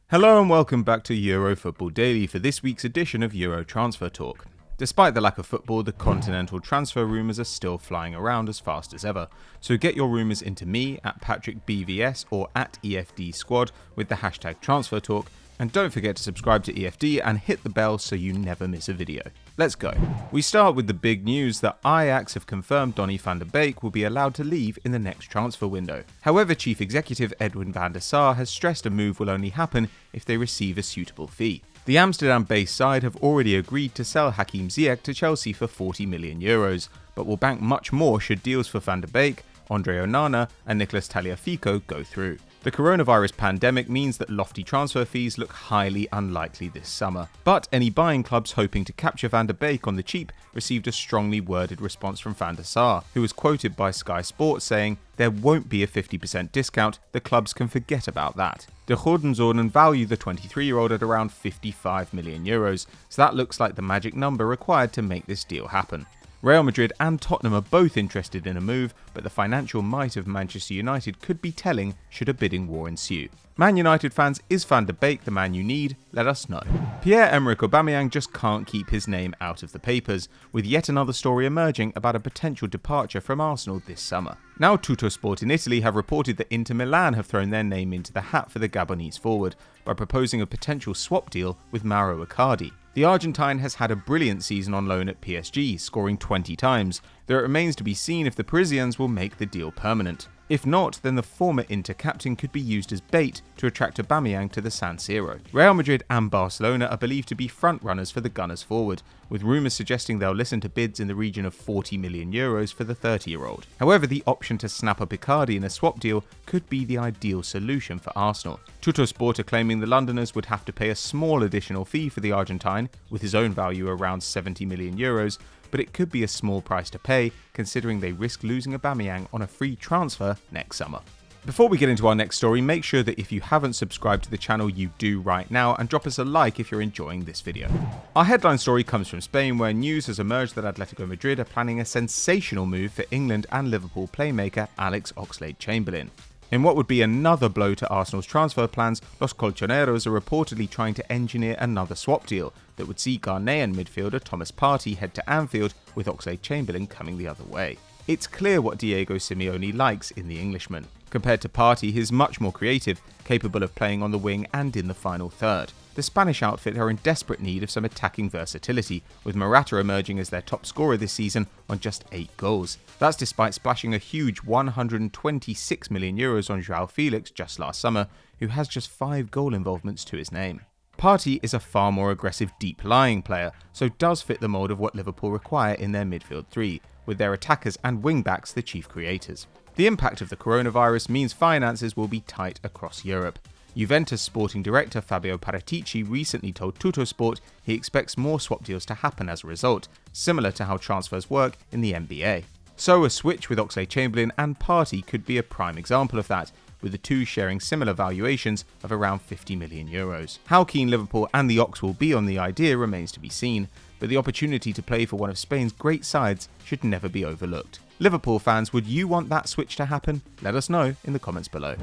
Hello and welcome back to Euro Football Daily for this week's edition of Euro Transfer Talk. Despite the lack of football, the continental transfer rumours are still flying around as fast as ever, so get your rumours into me at PatrickBVS or at EFD Squad with the hashtag Transfer Talk, and don't forget to subscribe to EFD and hit the bell so you never miss a video. Let's go. We start with the big news that Ajax have confirmed Donny Van de Beek will be allowed to leave in the next transfer window. However, Chief Executive Edwin van der Sar has stressed a move will only happen if they receive a suitable fee. The Amsterdam-based side have already agreed to sell Hakim Ziyech to Chelsea for €40 million, but will bank much more should deals for Van de Beek, Andre Onana and Nicolas Tagliafico go through. The coronavirus pandemic means that lofty transfer fees look highly unlikely this summer, but any buying clubs hoping to capture Van de Beek on the cheap received a strongly worded response from Van der Sar, who was quoted by Sky Sports saying, "There won't be a 50% discount, the clubs can forget about that." De Goordenzonen value the 23-year-old at around €55 million, so that looks like the magic number required to make this deal happen. Real Madrid and Tottenham are both interested in a move, but the financial might of Manchester United could be telling should a bidding war ensue. Man United fans, is Van de Beek the man you need? Let us know. Pierre-Emerick Aubameyang just can't keep his name out of the papers, with yet another story emerging about a potential departure from Arsenal this summer. Now Tuttosport in Italy have reported that Inter Milan have thrown their name into the hat for the Gabonese forward by proposing a potential swap deal with Mauro Icardi. The Argentine has had a brilliant season on loan at PSG, scoring 20 times, though it remains to be seen if the Parisians will make the deal permanent. If not, then the former Inter captain could be used as bait to attract Aubameyang to the San Siro. Real Madrid and Barcelona are believed to be front-runners for the Gunners forward, with rumours suggesting they'll listen to bids in the region of €40 million for the 30-year-old. However, the option to snap up Icardi in a swap deal could be the ideal solution for Arsenal. Tuttosport are claiming the Londoners would have to pay a small additional fee for the Argentine, with his own value around €70 million, but it could be a small price to pay considering they risk losing Aubameyang on a free transfer next summer. Before we get into our next story, make sure that if you haven't subscribed to the channel you do right now and drop us a like if you're enjoying this video. Our headline story comes from Spain, where news has emerged that Atletico Madrid are planning a sensational move for England and Liverpool playmaker Alex Oxlade-Chamberlain. In what would be another blow to Arsenal's transfer plans, Los Colchoneros are reportedly trying to engineer another swap deal that would see Ghanaian midfielder Thomas Partey head to Anfield, with Oxlade-Chamberlain coming the other way. It's clear what Diego Simeone likes in the Englishman. Compared to Partey, he's much more creative, capable of playing on the wing and in the final third. The Spanish outfit are in desperate need of some attacking versatility, with Morata emerging as their top scorer this season on just 8 goals. That's despite splashing a huge €126 million on João Felix just last summer, who has just 5 goal involvements to his name. Partey is a far more aggressive deep-lying player, so does fit the mould of what Liverpool require in their midfield three, with their attackers and wing-backs the chief creators. The impact of the coronavirus means finances will be tight across Europe. Juventus sporting director Fabio Paratici recently told Tuttosport he expects more swap deals to happen as a result, similar to how transfers work in the NBA. So a switch with Oxlade-Chamberlain and Partey could be a prime example of that, with the two sharing similar valuations of around €50 million. How keen Liverpool and the Ox will be on the idea remains to be seen, but the opportunity to play for one of Spain's great sides should never be overlooked. Liverpool fans, would you want that switch to happen? Let us know in the comments below.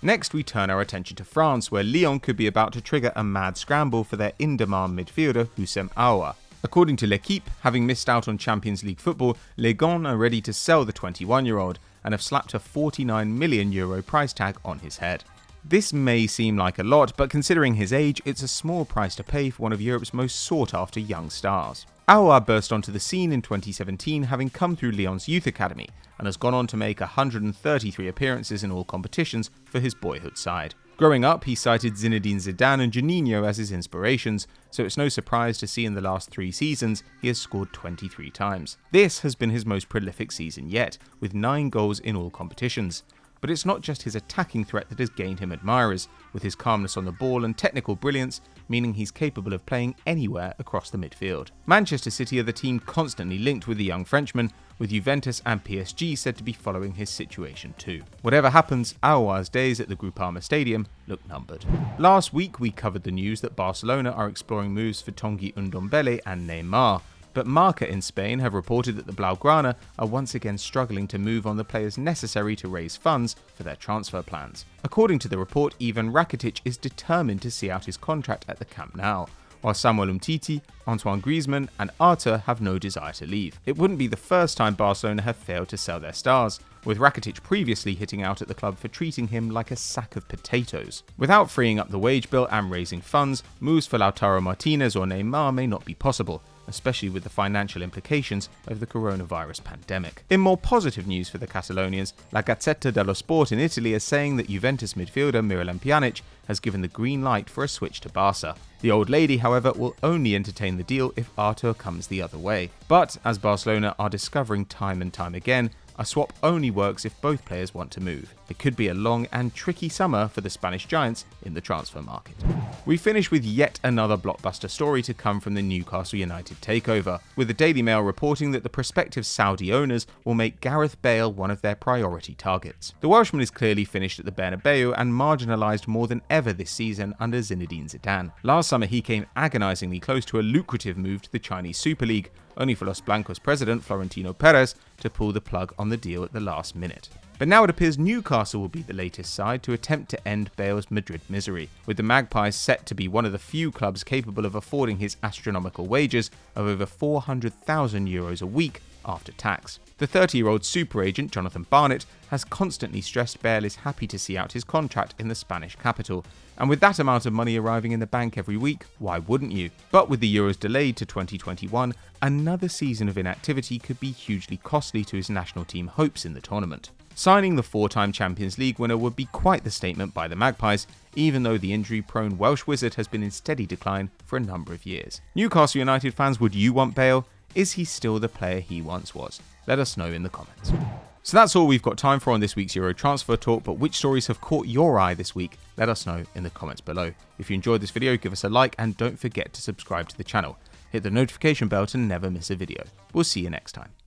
Next, we turn our attention to France, where Lyon could be about to trigger a mad scramble for their in-demand midfielder Houssem Aouar. According to L'Equipe, having missed out on Champions League football, LYON are ready to sell the 21-year-old and have slapped a €49 million price tag on his head. This may seem like a lot, but considering his age, it's a small price to pay for one of Europe's most sought-after young stars. Aouar burst onto the scene in 2017, having come through Lyon's youth academy, and has gone on to make 133 appearances in all competitions for his boyhood side. Growing up, he cited Zinedine Zidane and Juninho as his inspirations, so it's no surprise to see in the last 3 seasons he has scored 23 times. This has been his most prolific season yet, with 9 goals in all competitions. But it's not just his attacking threat that has gained him admirers, with his calmness on the ball and technical brilliance meaning he's capable of playing anywhere across the midfield. Manchester City are the team constantly linked with the young Frenchman, with Juventus and PSG said to be following his situation too. Whatever happens, Aouar's days at the Groupama Stadium look numbered. Last week we covered the news that Barcelona are exploring moves for Tanguy Ndombele and Neymar, But Marca in Spain have reported that the Blaugrana are once again struggling to move on the players necessary to raise funds for their transfer plans. According to the report, Ivan Rakitic is determined to see out his contract at the Camp Nou, while Samuel Umtiti, Antoine Griezmann and Arthur have no desire to leave. It wouldn't be the first time Barcelona have failed to sell their stars, with Rakitic previously hitting out at the club for treating him like a sack of potatoes. Without freeing up the wage bill and raising funds, moves for Lautaro Martinez or Neymar may not be possible, especially with the financial implications of the coronavirus pandemic. In more positive news for the Catalonians, La Gazzetta dello Sport in Italy is saying that Juventus midfielder Miralem Pjanic has given the green light for a switch to Barca. The old lady, however, will only entertain the deal if Arthur comes the other way. But, as Barcelona are discovering time and time again, a swap only works if both players want to move. It could be a long and tricky summer for the Spanish giants in the transfer market. We finish with yet another blockbuster story to come from the Newcastle United takeover, with the Daily Mail reporting that the prospective Saudi owners will make Gareth Bale one of their priority targets. The Welshman is clearly finished at the Bernabeu and marginalised more than ever this season under Zinedine Zidane. Last summer he came agonisingly close to a lucrative move to the Chinese Super League, only for Los Blancos president Florentino Perez to pull the plug on the deal at the last minute. But now it appears Newcastle will be the latest side to attempt to end Bale's Madrid misery, with the Magpies set to be one of the few clubs capable of affording his astronomical wages of over €400,000 a week after tax. The 30-year-old super agent Jonathan Barnett has constantly stressed Bale is happy to see out his contract in the Spanish capital, and with that amount of money arriving in the bank every week, why wouldn't you? But with the Euros delayed to 2021, another season of inactivity could be hugely costly to his national team hopes in the tournament. Signing the 4-time Champions League winner would be quite the statement by the Magpies, even though the injury-prone Welsh wizard has been in steady decline for a number of years. Newcastle United fans, would you want Bale? Is he still the player he once was? Let us know in the comments. So that's all we've got time for on this week's Euro Transfer Talk, but which stories have caught your eye this week? Let us know in the comments below. If you enjoyed this video, give us a like and don't forget to subscribe to the channel. Hit the notification bell to never miss a video. We'll see you next time.